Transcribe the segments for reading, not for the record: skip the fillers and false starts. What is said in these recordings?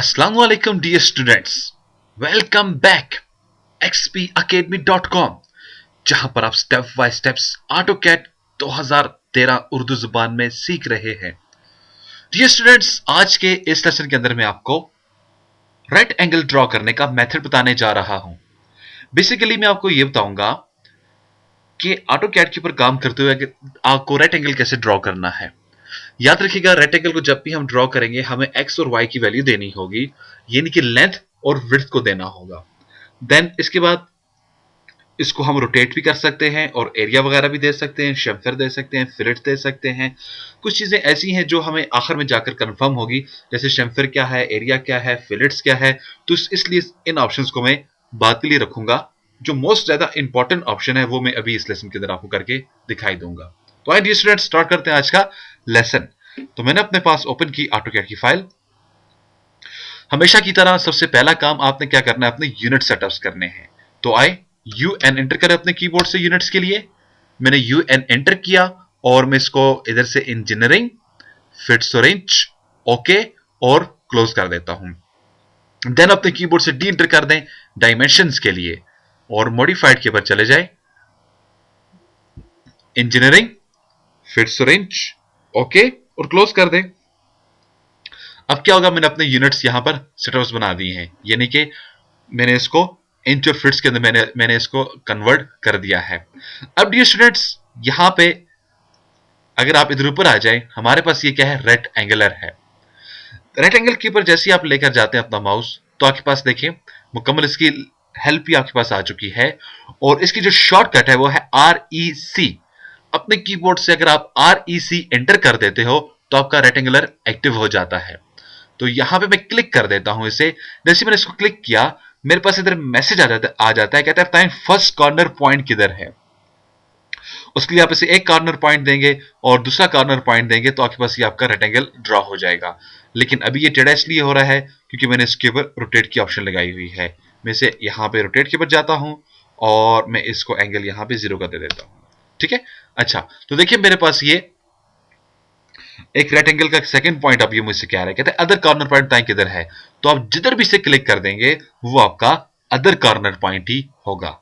अस्सलाम वालेकुम dear students, welcome back xpacademy.com, जहां पर आप step by steps AutoCAD 2013 Urdu जुबान में सीख रहे हैं। डियर स्टूडेंट्स, आज के इस लेसन के अंदर मैं आपको राइट एंगल ड्रॉ करने का मेथड बताने जा रहा हूं। बेसिकली मैं आपको यह बताऊंगा कि ऑटोकैड के ऊपर काम करते हुए आपको राइट एंगल कैसे ड्रॉ करना है। याद रखिएगा, राइट एंगल को जब भी हम ड्रॉ करेंगे हमें एक्स और वाई की वैल्यू देनी होगी, यानी कि लेंथ और विड्थ को देना होगा। देन इसके बाद इसको हम रोटेट भी कर सकते हैं और एरिया वगैरह भी दे सकते हैं, शेम्फर दे सकते हैं, फिलेट दे सकते हैं। कुछ चीजें ऐसी हैं जो हमें आखिर में जाकर कंफर्म होगी, जैसे शेम्फर क्या है, एरिया क्या है, फिलेट्स क्या है। तो इसलिए इन ऑप्शंस को मैं बात के लिए रखूंगा। जो मोस्ट ज्यादा इंपॉर्टेंट ऑप्शन है वो मैं अभी इस लेसन के अंदर आपको करके दिखाई दूंगा। तो आइए डियर स्टूडेंट, स्टार्ट करते हैं आज का लेसन। तो मैंने अपने पास ओपन की ऑटोकैड की फाइल। हमेशा की तरह सबसे पहला काम आपने क्या करना है, अपने यूनिट सेटअप्स करने हैं। तो आए UN एंटर करें अपने कीबोर्ड से यूनिट्स के लिए। मैंने UN एंटर किया और मैं इसको इधर से इंजीनियरिंग फिट्स रेंज ओके और क्लोज कर देता हूं। देन अपने कीबोर्ड से डी एंटर कर दें डायमेंशंस के लिए और मॉडिफाइड के ऊपर चले जाए, इंजीनियरिंग फिट्स रेंज ओके और क्लोज कर दें। अब क्या होगा, मैंने अपने यूनिट्स यहां पर सेटअप्स बना दिए हैं, यानी कि मैंने इसको इंच और फिट्स के अंदर मैंने इसको कन्वर्ट कर दिया है। अब डियर स्टूडेंट्स, यहां पे अगर आप इधर ऊपर आ जाए, हमारे पास ये क्या है, रेक्ट एंगुलर है। रेक्ट एंगल के ऊपर जैसे ही आप लेकर जाते हैं अपना माउस, तो आपके पास देखिए मुकम्मल इसकी हेल्प भी आपके पास आ चुकी है और इसकी जो शॉर्टकट है वो है REC। अपने कीबोर्ड से अगर आप REC एंटर कर देते हो तो आपका रेक्टेंगुलर एक्टिव हो जाता है। तो यहां पे मैं क्लिक कर देता हूं इसे। जैसे मैंने इसको क्लिक किया, मेरे पास इधर मैसेज आ जाता है, कहता है फर्स्ट कॉर्नर पॉइंट किधर है। उसके लिए आप इसे एक कॉर्नर पॉइंट देंगे और दूसरा कॉर्नर पॉइंट देंगे तो आपके पास ये आपका रेक्टेंगल ड्रॉ हो जाएगा। लेकिन अभी ये टेढ़ा इसलिए हो रहा है क्योंकि मैंने इसके ऊपर रोटेट की ऑप्शन लगाई हुई है। मैं इसे यहां पे रोटेट के ऊपर जाता हूं और मैं इसको एंगल यहां पे 0 कर दे देता हूं। ठीक है, अच्छा तो देखिए मेरे पास ये एक रेक्टेंगल का सेकंड पॉइंट अब ये मुझसे क्या है, कहते हैं अदर कॉर्नर पॉइंट टाइम किधर है। तो आप जिधर भी से क्लिक कर देंगे वो आपका अदर कॉर्नर पॉइंट ही होगा।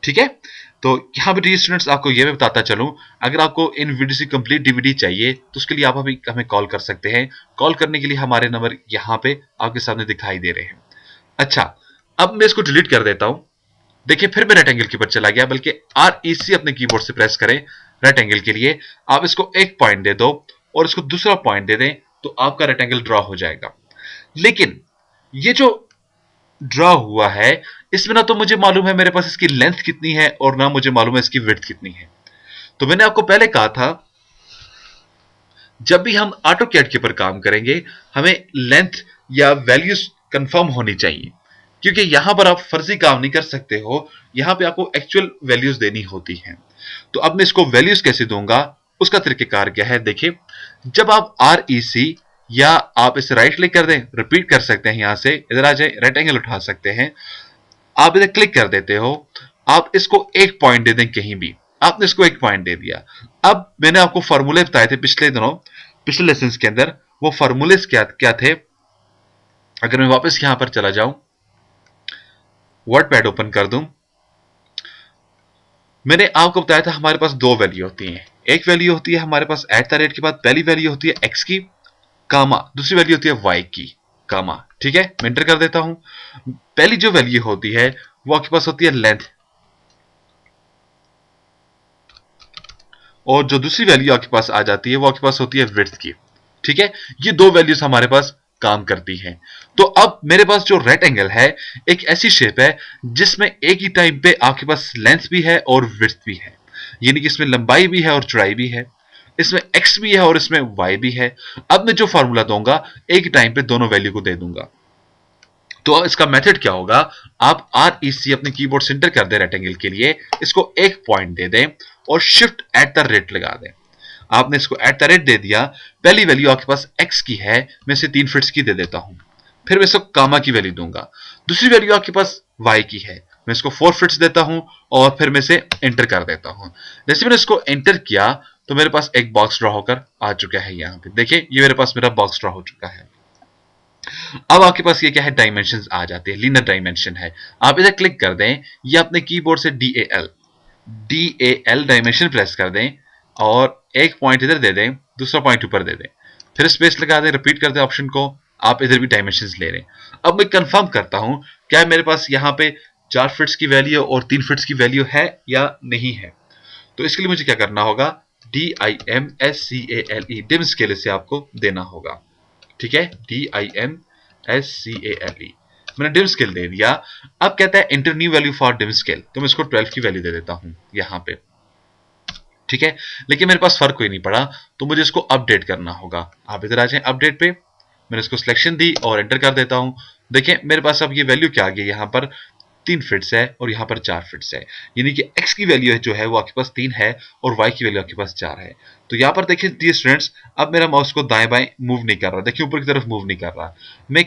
ठीक है, तो यहां पे स्टूडेंट्स आपको ये मैं बताता चलूं, अगर आपको इन वीडियो की कंप्लीट DVD चाहिए तो उसके लिए आप हमें कॉल कर सकते हैं। कॉल करने के लिए हमारे नंबर यहां पे आपके सामने दिखाई दे रहे हैं। अच्छा, अब मैं इसको डिलीट कर देता हूं। देखिए फिर मैं रेक्टेंगल के ऊपर चला गया, बल्कि REC अपने कीबोर्ड से प्रेस करें रेक्टेंगल के लिए। आप इसको एक पॉइंट दे दो और इसको दूसरा पॉइंट दे दें तो आपका रेक्टेंगल ड्रॉ हो जाएगा। लेकिन ये जो ड्रॉ हुआ है इसमें ना तो मुझे मालूम है मेरे पास इसकी लेंथ कितनी है और ना मुझे मालूम है इसकी विड्थ कितनी है। तो मैंने आपको पहले कहा था, जब भी हम ऑटोकैड के ऊपर काम करेंगे हमें लेंथ या वैल्यूज कंफर्म होनी चाहिए, क्योंकि यहां पर आप फर्जी काम नहीं कर सकते हो, यहां पे आपको एक्चुअल वैल्यूज देनी होती हैं। तो अब मैं इसको वैल्यूज कैसे दूंगा, उसका तरीकेकार क्या है। देखिए, जब आप REC या आप इसे राइट क्लिक कर दें, रिपीट कर सकते हैं, यहां से इधर आ जाए, राइट एंगल उठा सकते हैं, आप इधर क्लिक कर देते हो, आप इसको एक पॉइंट दे दें कहीं भी। आपने इसको एक पॉइंट दे दिया। अब मैंने आपको फॉर्मूले बताए थे पिछले दिनों, पिछले लेसन के अंदर, वो फॉर्मूले क्या क्या थे। अगर मैं वापस यहां पर चला जाऊं, वर्ड पैड ओपन कर दूं, मैंने आपको बताया था हमारे पास दो वैल्यू होती हैं। एक वैल्यू होती है हमारे पास एट द रेट के बाद, पहली वैल्यू होती है x की कामा, दूसरी वैल्यू होती है y की कामा। ठीक है, मैं एंटर कर देता हूं। पहली जो वैल्यू होती है वो आपके पास होती है लेंथ, और जो दूसरी वैल्यू आपके पास आ जाती है वो आपके पास होती है विड्थ की। ठीक है, ये दो वैल्यूज हमारे पास काम करती हैं। तो अब मेरे पास जो रेक्ट एंगल है एक ऐसी शेप है जिसमें एक ही टाइम पे आपके पास लेंथ भी है और विड्थ भी है, यानी कि इसमें लंबाई भी है और चौड़ाई भी है, इसमें x भी है और इसमें y भी है। अब मैं जो फार्मूला दूंगा एक ही टाइम पे दोनों वैल्यू को दे दूंगा। तो इसका मेथड क्या होगा, आप REC अपने कीबोर्ड से एंटर कर दें रेक्टेंगल के लिए, इसको एक पॉइंट दे दें और शिफ्ट एट द रेट लगा दें। आपने इसको एट द रेट दे दिया, पहली वैल्यू आपके पास x की है, मैं इसे 3 फिट्स की दे देता हूं। फिर मैं इसको कामा की वैल्यू दूंगा। दूसरी वैल्यू आपके पास y की है, मैं इसको 4 फिट्स देता हूं और फिर मैं इसे एंटर कर देता हूं। जैसे मैंने इसको एंटर किया तो मेरे पास एक बॉक्स ड्रॉ होकर आ चुका है। यहां पे देखिए, ये मेरे पास मेरा बॉक्स ड्रॉ हो चुका है। अब आपके पास ये क्या है, डायमेंशन आ जाते हैं, लीनियर डायमेंशन है। आप इधर क्लिक कर दें या अपने कीबोर्ड से DAL डायमेंशन प्रेस कर दें और एक पॉइंट इधर दे दें, दूसरा पॉइंट ऊपर दे दें, फिर स्पेस लगा दें, रिपीट कर दें ऑप्शन को, आप इधर भी डायमेंशन ले लें। अब मैं कंफर्म करता हूं क्या मेरे पास यहाँ पे 4 फिट्स की वैल्यू और 3 फिट्स की वैल्यू है या नहीं है। तो इसके लिए मुझे क्या करना होगा, DIMSCALE डिम स्केल से आपको देना होगा। ठीक है, DIMSCALE मैंने डिम स्केल दे दिया। अब कहता है enter new value for dim scale, तो मैं इसको 12 की वैल्यू दे देता हूं यहां पे। ठीक है, लेकिन मेरे पास फर्क कोई नहीं पड़ा, तो मुझे इसको अपडेट करना होगा। आप इधर आ जाए अपडेट पे, मैंने इसको सिलेक्शन दी और एंटर कर देता हूं। देखिए मेरे पास अब ये वैल्यू क्या आ गई, यहां पर 3 फिट्स है और यहां पर 4 फिट्स है, यानी कि x की वैल्यू जो है वो आपके पास 3 है और y की वैल्यू आपके पास 4 है। तो यहां पर देखिए डियर स्टूडेंट्स, अब मेरा माउस को दाएं बाएं मूव नहीं कर रहा, देखिए ऊपर की तरफ मूव नहीं कर रहा। मैं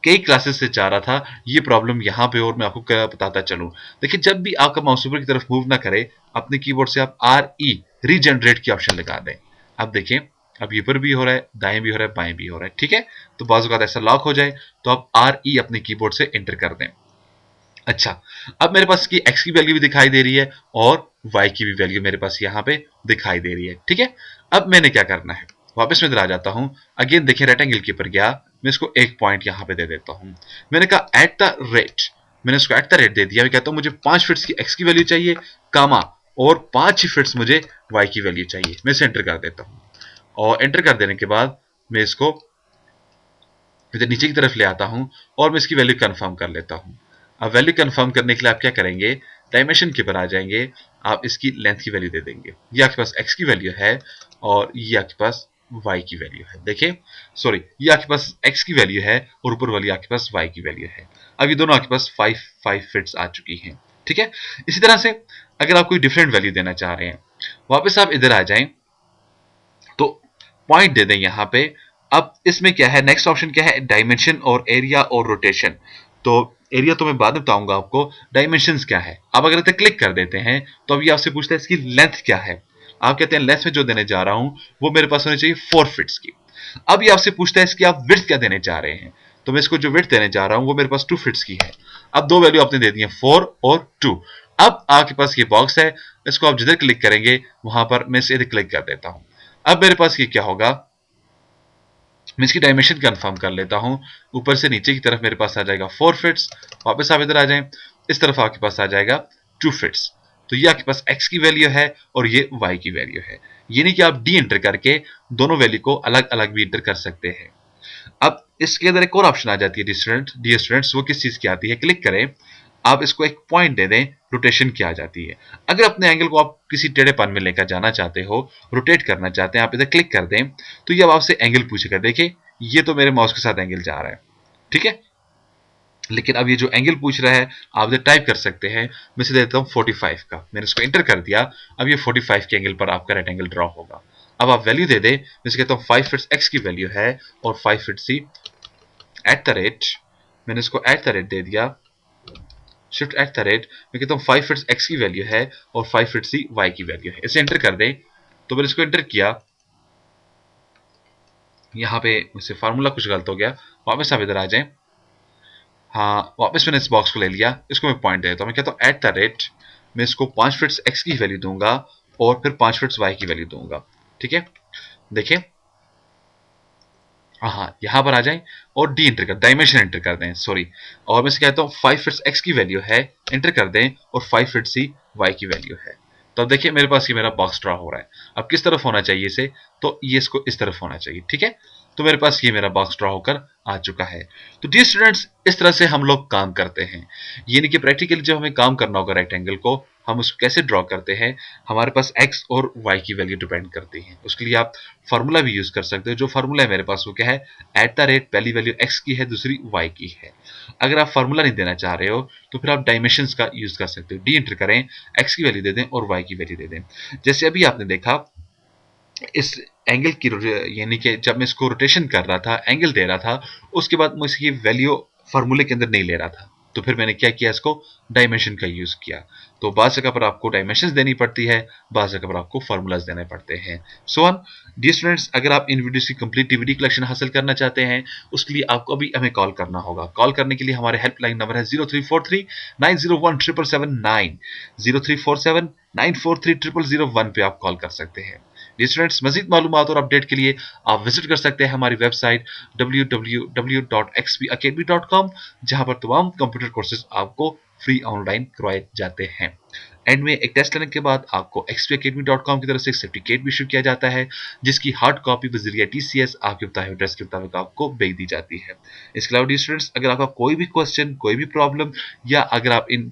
कई क्लासेस से चाह रहा था ये प्रॉब्लम यहाँ पे और मैं आपको क्या बताता चलूं। देखिए जब भी आपका माउस ऊपर की तरफ मूव ना करे, अपने कीबोर्ड से आप RE रीजनरेट की ऑप्शन लगा दें। अब देखें, अब ये ऊपर भी हो रहा है, दाएं भी हो रहा है, बाएं भी हो रहा है। ठीक है, तो बाजू का ऐसा लॉक हो जाए तो आप RE अपने कीबोर्ड से एंटर कर दें। अच्छा, अब मेरे पास की x की वैल्यू भी दिखाई दे रही है और y की भी वैल्यू मेरे पास यहाँ पे दिखाई दे रही है। ठीक है, अब मैंने क्या करना है, वापस मैं इधर आ जाता हूं। अगेन देखिए रेक्टेंगल के ऊपर गया, मैं इसको एक पॉइंट यहाँ पे दे देता हूं। मैंने कहा एट द रेट, मैंने इसको एट द रेट दे दिया। मैं कहता हूं मुझे 5 फिट्स की x की वैल्यू चाहिए, कामा, और 5 ही फिट्स मुझे y की वैल्यू चाहिए। मैं इसे एंटर कर देता हूं और एंटर कर देने के बाद मैं इसको इधर नीचे की तरफ ले आता हूं और मैं इसकी वैल्यू कंफर्म कर लेता हूं। अब वैल्यू कंफर्म करने के लिए आप क्या करेंगे, डायमेंशन के ऊपर आ जाएंगे, आप इसकी लेंथ की वैल्यू दे देंगे। ये आपके पास x की वैल्यू है और ये आपके पास y की वैल्यू है। देखिए सॉरी, ये आपके पास x की वैल्यू है और ऊपर वाली आपके पास y की वैल्यू है। अब ये दोनों आपके पास 5 फिट्स आ चुकी हैं। ठीक है, इसी तरह से अगर आप कोई डिफरेंट वैल्यू देना चाह रहे हैं, वापस आप इधर आ जाएं तो पॉइंट दे दें यहां पे। अब इसमें क्या है, नेक्स्ट ऑप्शन क्या है, डायमेंशन और एरिया और रोटेशन। तो एरिया तो मैं बाद में बताऊंगा आपको, डायमेंशंस क्या है। अब अगर इसे क्लिक कर देते हैं तो अब ये आपसे पूछता है इसकी लेंथ क्या है। आप कहते हैं लेंथ में जो देने जा रहा हूं वो मेरे पास होनी चाहिए 4 फिट्स की। अब ये आपसे पूछता है इसकी आप विड्थ क्या देने जा रहे हैं, तो मैं इसको जो विड्थ देने जा रहा हूं वो मेरे पास 2 फिट्स की है। अब दो वैल्यू आपने दे दी है 4 और 2। अब आपके पास ये बॉक्स है, इसको आप जिधर क्लिक करेंगे वहां पर मैं इसे क्लिक कर देता हूं। अब मेरे पास ये क्या होगा, मैं इसकी डायमेंशन कंफर्म कर लेता हूं। ऊपर से नीचे की तरफ मेरे पास आ जाएगा 4 फिट्स, वापस आप इधर आ जाएं, इस तरफ आपके पास आ जाएगा 2 फिट्स। तो ये आपके पास x की वैल्यू है और ये y की वैल्यू है। ये नहीं कि आप डी एंटर करके दोनों वैल्यू को अलग अलग भी एंटर कर सकते हैं। अब इसके अंदर एक और ऑप्शन आ जाती है डियर स्टूडेंट्स, वो किस चीज की आती है, क्लिक करें, आप इसको एक पॉइंट दे दें, रोटेशन की आ जाती है। अगर अपने एंगल को आप किसी टेढ़ेपन में लेकर जाना चाहते हो, रोटेट करना चाहते हैं, आप इधर क्लिक कर दें तो ये अब आपसे एंगल पूछेगा। देखिए ये तो मेरे माउस के साथ एंगल जा रहा है, ठीक है, लेकिन अब ये जो एंगल पूछ रहा है आप इधर टाइप कर सकते हैं। मैं इसे देता हूं 45 का, मैंने इसको एंटर कर दिया। अब ये 45 के एंगल पर आपका रेक्टेंगल एंगल ड्रॉ होगा। अब आप वैल्यू दे दें, मैं इसे कहता हूं 5 फिट्स x की वैल्यू है और 5 fits C at the rate, मैंने इसको एट द रेट दे दिया, शिफ्ट एट द रेट, मैं कहता हूं 5 फिट्स x की वैल्यू है और 5 फिट्स सी y की वैल्यू है। इसे एंटर कर दें, तो मैंने इसको एंटर किया, यहाँ पे मुझसे फार्मूला कुछ गलत हो गया, वापस आप इधर आ जाएं। हाँ, वापस मैंने इस बॉक्स को ले लिया, इसको मैं पॉइंट देता हूँ, मैं कहता हूँ एट द रेट, मैं इसको 5 फिट्स x की वैल्यू दूंगा और फिर 5 फिट्स y की वैल्यू दूंगा। ठीक है, देखिए हाँ यहाँ पर आ जाएं और डी एंटर कर, डायमेंशन एंटर कर दें, सॉरी, और मैं इसे कहता हूँ 5 फिट्स x की वैल्यू है, एंटर कर दें, और 5 फिट्स सी y की वैल्यू है। तो अब देखिए मेरे पास ये मेरा बॉक्स ड्रॉ हो रहा है। अब किस तरफ होना चाहिए इसे, तो ये इसको इस तरफ होना चाहिए। ठीक है, तो मेरे पास ये मेरा बॉक्स ड्रॉ होकर आ चुका है। तो डियर स्टूडेंट्स, इस तरह से हम लोग काम करते हैं। ये नहीं कि प्रैक्टिकली जब हमें काम करना होगा रेक्टेंगल को, हम उसको कैसे ड्रॉ करते हैं, हमारे पास x और y की वैल्यू डिपेंड करती है। उसके लिए आप फार्मूला भी यूज कर सकते हो। जो फार्मूला है मेरे पास वो क्या है, एट द रेट, पहली वैल्यू x की है, दूसरी y की है। अगर आप फार्मूला नहीं देना चाह रहे हो तो फिर आप डायमेंशंस का यूज कर सकते हो, डी एंटर करें, x की वैल्यू दे दें और y की वैल्यू दे दें। जैसे अभी आपने देखा इस एंगल की, यानी कि जब मैं इसको रोटेशन कर रहा था, एंगल दे रहा था, उसके बाद मैं इसकी वैल्यू फार्मूले के अंदर नहीं ले रहा था। तो फिर मैंने क्या किया, इसको डायमेंशन का यूज किया। तो बाज़ जगह पर आपको डायमेंशंस देनी पड़ती है, बाज़ जगह पर आपको फार्मूलाज देने पड़ते हैं। सो ऑन डियर स्टूडेंट्स, अगर आप इन वीडियोस की कंप्लीट डीवीडी कलेक्शन हासिल करना चाहते हैं, उसके लिए आपको अभी हमें कॉल करना होगा। कॉल करने के लिए हमारे हेल्पलाइन नंबर है 0343 901777 0347943001 पे आप कॉल कर सकते हैं। डियर स्टूडेंट्स, मजीद मालूमात और अपडेट के लिए आप विजिट कर सकते हैं हमारी वेबसाइट www.xpacademy.com, जहां पर तमाम कंप्यूटर कोर्सेज आपको फ्री ऑनलाइन करवाए जाते हैं। एंड में एक टेस्ट लेने के बाद आपको xpacademy.com की तरफ से एक सर्टिफिकेट भी इशू किया जाता है, जिसकी हार्ड कॉपी बजरिया TCS आपके बताए हुए एड्रेस के मुताबिक आपको भेज दी जाती है। इसके अलावा स्टूडेंट्स, अगर आपका कोई भी क्वेश्चन, कोई भी प्रॉब्लम, या अगर आप इन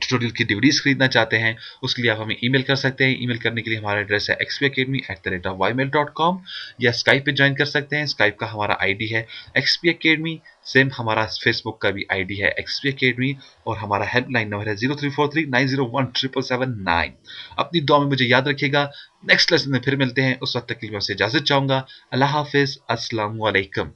ट्यूटोरियल की डीवीडीज खरीदना चाहते हैं, उसके लिए आप हमें ईमेल कर सकते हैं। ईमेल करने के लिए हमारा एड्रेस है xpacademy@ymail.com, या स्काइप पे ज्वाइन कर सकते हैं। स्काइप का हमारा आईडी है XP Academy, सेम हमारा फेसबुक का भी आईडी है XP Academy, और हमारा हेल्पलाइन नंबर है 0343 901777 अपनी दुआ में मुझे याद रखिएगा। नेक्स्ट लेसन में फिर मिलते हैं, उस वक्त तक के लिए मैं आपसे इजाजत चाहूंगा। अल्लाह हाफिज, अस्सलाम वालेकुम।